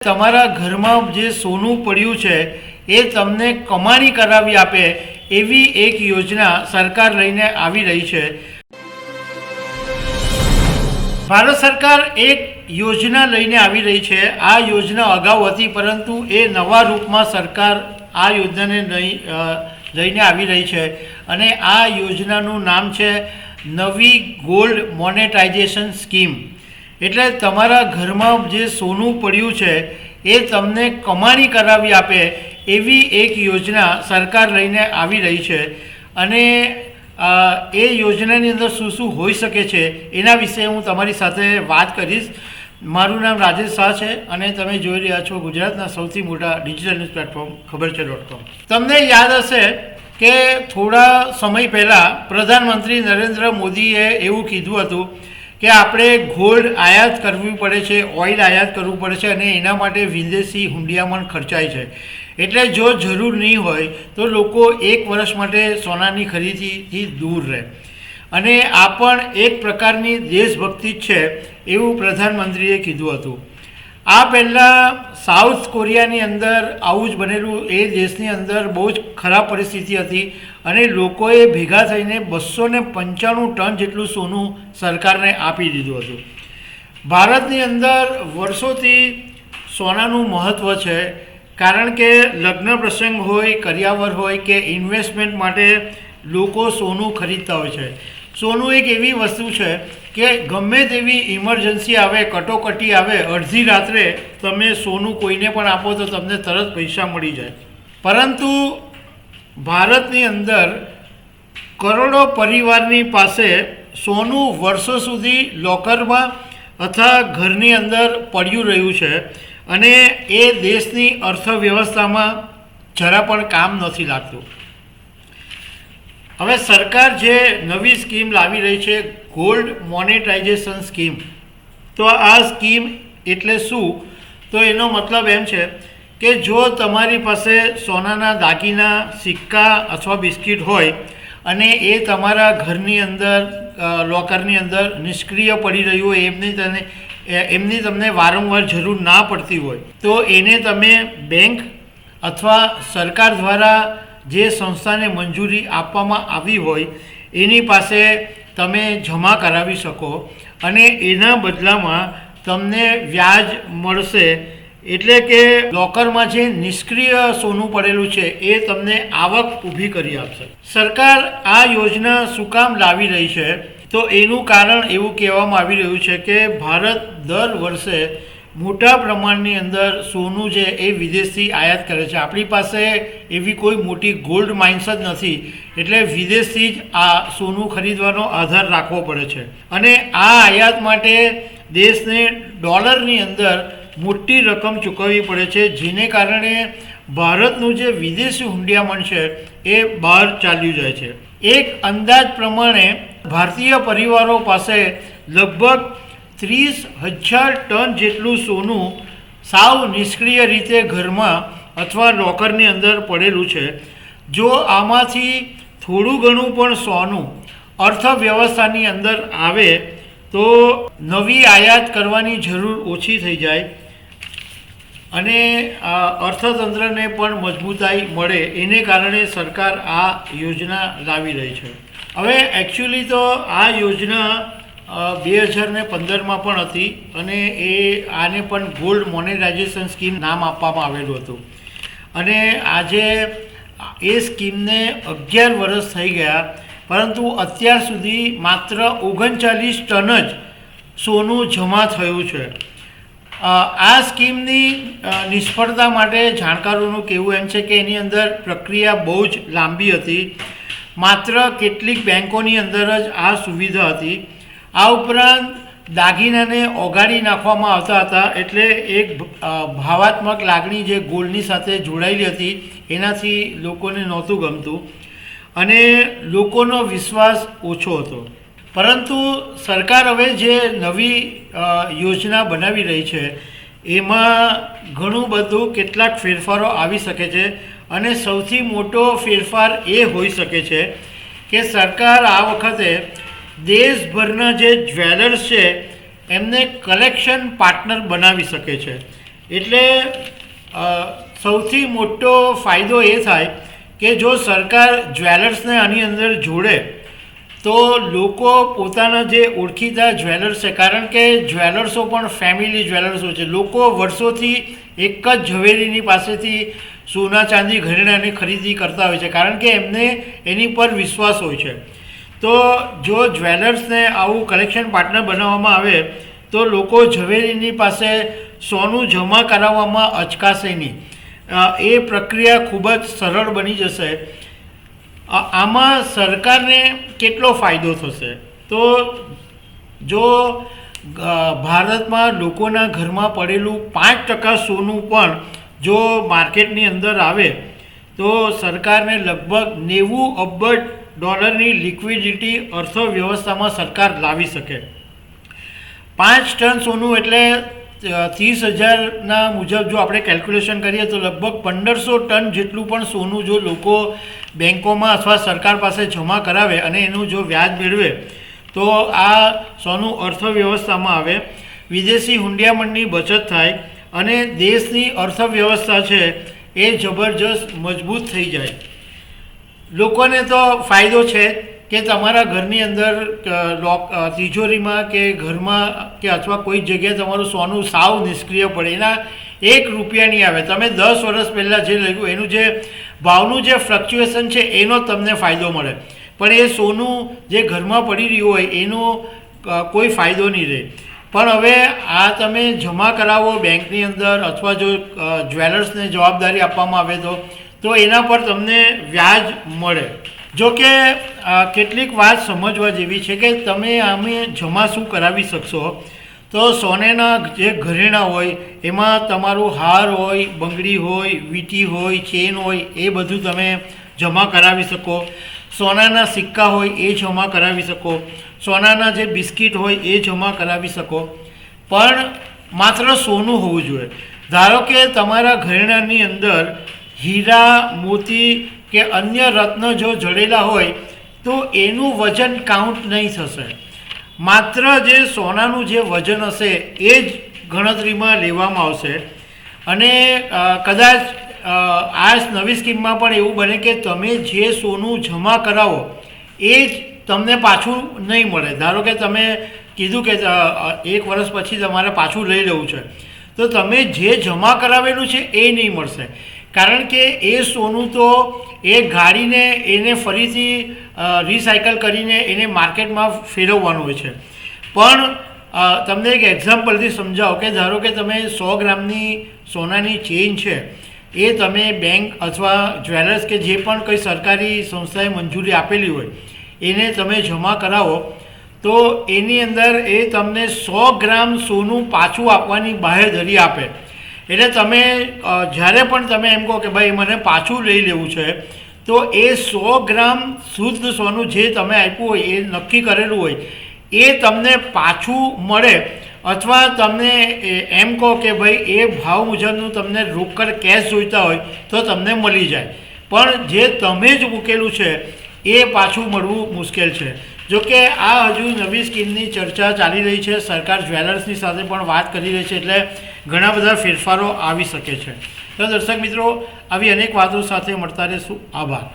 તમારા ઘરમાં જે સોનું પડ્યું છે એ તમને કમાણી કરાવી આપે એવી એક યોજના સરકાર લઈને આવી રહી છે। ભારત સરકાર એક યોજના લઈને આવી રહી છે। આ યોજના અગાઉ હતી પરંતુ એ નવા રૂપમાં સરકાર આ યોજનાને લઈને આવી રહી છે અને આ યોજનાનું નામ છે નવી ગોલ્ડ મોનેટાઇઝેશન સ્કીમ। એટલે તમારા ઘરમાં જે સોનું પડ્યું છે એ તમને કમાણી કરાવી આપે એવી એક યોજના સરકાર લઈને આવી રહી છે અને એ યોજનાની અંદર શું શું હોઈ શકે છે એના વિશે હું તમારી સાથે વાત કરીશ। મારું નામ રાજેશ શાહ છે અને તમે જોઈ રહ્યા છો ગુજરાતના સૌથી મોટા ડિજિટલ ન્યૂઝ પ્લેટફોર્મ ખબરછે.com। તમને યાદ હશે કે થોડા સમય પહેલાં પ્રધાનમંત્રી નરેન્દ્ર મોદીએ એવું કીધું હતું કે આપણે ગોલ્ડ આયાત કરવી પડે છે, ઓઇલ આયાત કરવું પડે છે અને એના માટે વિદેશી હુંડિયામણ ખર્ચાય છે। એટલે જો જરૂર નહીં હોય તો લોકો એક વર્ષ માટે સોનાની ખરીદીથી દૂર રહે અને આ પણ એક પ્રકારની દેશભક્તિ જ છે એવું પ્રધાનમંત્રીએ કીધું હતું। આ પહેલાં સાઉથ કોરિયાની અંદર આવું જ બનેલું। એ દેશની અંદર બહુ જ ખરાબ પરિસ્થિતિ હતી અને લોકોએ ભેગા થઈને 295 ટન જેટલું સોનું સરકારને આપી દીધું હતું। ભારતની અંદર વર્ષોથી સોનાનું મહત્ત્વ છે કારણ કે લગ્ન પ્રસંગ હોય, કરિયાવર હોય કે ઇન્વેસ્ટમેન્ટ માટે લોકો સોનું ખરીદતા હોય છે। સોનું એક એવી વસ્તુ છે કે ગમે તેવી ઇમરજન્સી આવે, કટોકટી આવે, અડધી રાત્રે તમે સોનું કોઈને પણ આપો તો તમને તરત પૈસા મળી જાય। પરંતુ ભારતની અંદર કરોડો પરિવારની પાસે સોનું વર્ષો સુધી લોકરમાં અથવા ઘરની અંદર પડ્યું રહ્યું છે અને એ દેશની અર્થવ્યવસ્થામાં જરા પણ કામ નથી લાગતું। હવે સરકાર જે નવી સ્કીમ લાવી રહી છે ગોલ્ડ મોનેટાઇઝેશન સ્કીમ, તો આ સ્કીમ એટલે શું? તો એનો મતલબ એમ છે કે જો તમારી પાસે સોનાના દાગીના, સિક્કા અથવા બિસ્કિટ હોય અને એ તમારા ઘરની અંદર લોકરની અંદર નિષ્ક્રિય પડી રહ્યું હોય, એમની તમને વારંવાર જરૂર ના પડતી હોય તો એને તમે બેંક અથવા સરકાર દ્વારા જે સંસ્થાને મંજૂરી આપવામાં આવી હોય એની પાસે તમે જમા કરાવી શકો અને એના બદલામાં તમને વ્યાજ મળશે। એટલે કે લોકરમાં જે નિષ્ક્રિય સોનું પડેલું છે એ તમને આવક ઊભી કરી આપશે। સરકાર આ યોજના શું કામ લાવી રહી છે? તો એનું કારણ એવું કહેવામાં આવી રહ્યું છે કે ભારત દર વર્ષે મોટા પ્રમાણની અંદર સોનું છે એ વિદેશથી આયાત કરે છે। આપણી પાસે એવી કોઈ મોટી ગોલ્ડ માઇન્સ જ નથી એટલે વિદેશથી જ આ સોનું ખરીદવાનો આધાર રાખવો પડે છે અને આ આયાત માટે દેશને ડોલરની અંદર મોટી રકમ ચૂકવવી પડે છે, જેને કારણે ભારતનું જે વિદેશી હુંડિયામણ છે એ બહાર ચાલ્યું જાય છે। એક અંદાજ પ્રમાણે ભારતીય પરિવારો પાસે લગભગ 30,000 ટન જેટલું સોનું સાવ નિષ્ક્રિય રીતે ઘરમાં અથવા લોકરની અંદર પડેલું છે। જો આમાંથી થોડું ઘણું પણ સોનું અર્થવ્યવસ્થાની અંદર આવે તો નવી આયાત કરવાની જરૂર ઓછી થઈ જાય અને અર્થતંત્રને પણ મજબૂતાઈ મળે। એને કારણે સરકાર આ યોજના લાવી રહી છે। હવે એકચ્યુઅલી તો આ યોજના 2015માં પણ હતી અને આને પણ ગોલ્ડ મોનેટાઇઝેશન સ્કીમ નામ આપવામાં આવેલું હતું અને આજે એ સ્કીમને 11 વર્ષ થઈ ગયા પરંતુ અત્યાર સુધી માત્ર 39 ટન જ સોનું જમા થયું છે। આ સ્કીમની નિષ્ફળતા માટે જાણકારોનું કહેવું એમ છે કે એની અંદર પ્રક્રિયા બહુ જ લાંબી હતી। માત્ર કેટલીક બેન્કોની અંદર જ આ સુવિધા હતી। આ ઉપરાંત દાગીનાને ઓગાળી નાખવામાં આવતા હતા એટલે એક ભાવાત્મક લાગણી જે ગોલ્ડની સાથે જોડાયેલી હતી એનાથી લોકોને નહોતું ગમતું અને લોકોનો વિશ્વાસ ઓછો હતો। પરંતુ સરકાર હવે જે નવી યોજના બનાવી રહી છે એમાં ઘણું બધું કેટલાક ફેરફારો આવી શકે છે અને સૌથી મોટો ફેરફાર એ હોઈ શકે છે કે સરકાર આ વખતે દેશભરના જે જ્વેલર્સ છે એમને કલેક્શન પાર્ટનર બનાવી શકે છે। એટલે સૌથી મોટો ફાયદો એ થાય કે જો સરકાર જ્વેલર્સને આની અંદર જોડે તો લોકો પોતાના જે ઓળખીતા જ્વેલર્સ છે, કારણ કે જ્વેલર્સો પણ ફેમિલી જ્વેલર્સો છે, લોકો વર્ષોથી એક જ ઝવેરીની પાસેથી સોના ચાંદી ઘરેણાની ખરીદી કરતા હોય છે, કારણ કે એમને એની પર વિશ્વાસ હોય છે. તો જો જ્વેલર્સને આવું કલેક્શન પાર્ટનર બનાવવામાં આવે તો લોકો ઝવેરીની પાસે સોનું જમા કરાવવામાં અચકાશે નહીં. એ પ્રક્રિયા ખૂબ જ સરળ બની જશે. આમાં સરકારને કેટલો ફાયદો થશે? તો જો ભારતમાં લોકોના ઘરમાં પડેલું 5% સોનું પણ જો માર્કેટની અંદર આવે તો સરકારને લગભગ $90 અબજ લિક્વિડિટી અર્થવ્યવસ્થામાં સરકાર લાવી શકે. 5 ટન સોનું એટલે 30,000ના મુજબ જો આપણે કેલ્ક્યુલેશન કરીએ તો લગભગ 1,500 ટન જેટલું પણ સોનું જો લોકો બેંકોમાં અથવા સરકાર પાસે જમા કરાવે અને એનું જો વ્યાજ મેળવે તો આ સોનું અર્થવ્યવસ્થામાં આવે, વિદેશી હુંડિયામણની બચત થાય અને દેશની અર્થવ્યવસ્થા છે એ જબરજસ્ત મજબૂત થઈ જાય. લોકોને તો ફાયદો છે કે તમારા ઘરની અંદર તિજોરીમાં કે ઘરમાં કે અથવા કોઈ જગ્યાએ તમારું સોનું સાવ નિષ્ક્રિય પડે, એના ₹1 નહીં આવે. તમે 10 વર્ષ પહેલાં જે લખ્યું એનું જે ભાવનું જે ફ્લક્ચ્યુએશન છે એનો તમને ફાયદો મળે, પણ એ સોનું જે ઘરમાં પડી રહ્યું હોય એનો કોઈ ફાયદો નહીં રહે. પણ હવે આ તમે જમા કરાવો બેંકની અંદર અથવા જો જ્વેલર્સને જવાબદારી આપવામાં આવે તો એના પર તમને વ્યાજ મળે. જો કે કેટલીક વાત સમજવા જેવી છે કે તમે આમે જમા શું કરાવી શકશો. તો સોનાના જે ઘરેણાં હોય એમાં તમારું હાર હોય, બંગડી હોય, વીંટી હોય, ચેન હોય એ બધું તમે જમા કરાવી શકો. સોનાના સિક્કા હોય એ જમા કરાવી શકો. સોનાના જે બિસ્કિટ હોય એ જમા કરાવી શકો. પણ માત્ર સોનું હોવું જોઈએ. ધારો કે તમારા ઘરેણાની અંદર હીરા, મોતી કે અન્ય રત્ન જો જડેલા હોય તો એનું વજન કાઉન્ટ નહીં થશે. માત્ર જે સોનાનું જે વજન હશે એ જ ગણતરીમાં લેવામાં આવશે. અને કદાચ આ નવી સ્કીમમાં પણ એવું બને કે તમે જે સોનું જમા કરાવો એ જ તમને પાછું નહીં મળે. ધારો કે તમે કીધું કે 1 વર્ષ પછી તમારે પાછું લઈ લેવું છે તો તમે જે જમા કરાવેલું છે એ નહીં મળશે, કારણ કે એ સોનું તો એ ગાડીને એને ફરીથી રિસાયકલ કરીને એને માર્કેટમાં ફેરવવાનું હોય છે. પણ તમને એક એક્ઝામ્પલથી સમજાવો કે ધારો કે તમે 100 ગ્રામની સોનાની ચેઇન છે એ તમે બેંક અથવા જ્વેલર્સ કે જે પણ કોઈ સરકારી સંસ્થાએ મંજૂરી આપેલી હોય એને તમે જમા કરાવો તો એની અંદર એ તમને 100 ગ્રામ સોનું પાછું આપવાની બાંહેધરી આપે. એટલે તમે જ્યારે પણ તમે એમ કહો કે ભાઈ મને પાછું લઈ લેવું છે તો એ 100 ગ્રામ શુદ્ધ સોનું જે તમે આપ્યું હોય એ નક્કી કરેલું હોય એ તમને પાછું મળે. અથવા તમને એમ કહો કે ભાઈ એ ભાવ મુજબનું તમને રોકડ કેશ જોઈતા હોય તો તમને મળી જાય, પણ જે તમે જ મૂકેલું છે એ પાછું મળવું મુશ્કેલ છે. જોકે આ હજુ નવી સ્કીમની ચર્ચા ચાલી રહી છે, સરકાર જ્વેલર્સની સાથે પણ વાત કરી રહી છે, એટલે ઘણા બધા ફેરફારો આવી શકે છે. તો દર્શક મિત્રો, આવી અનેક વાતો સાથે મળતા રહીશું. આભાર.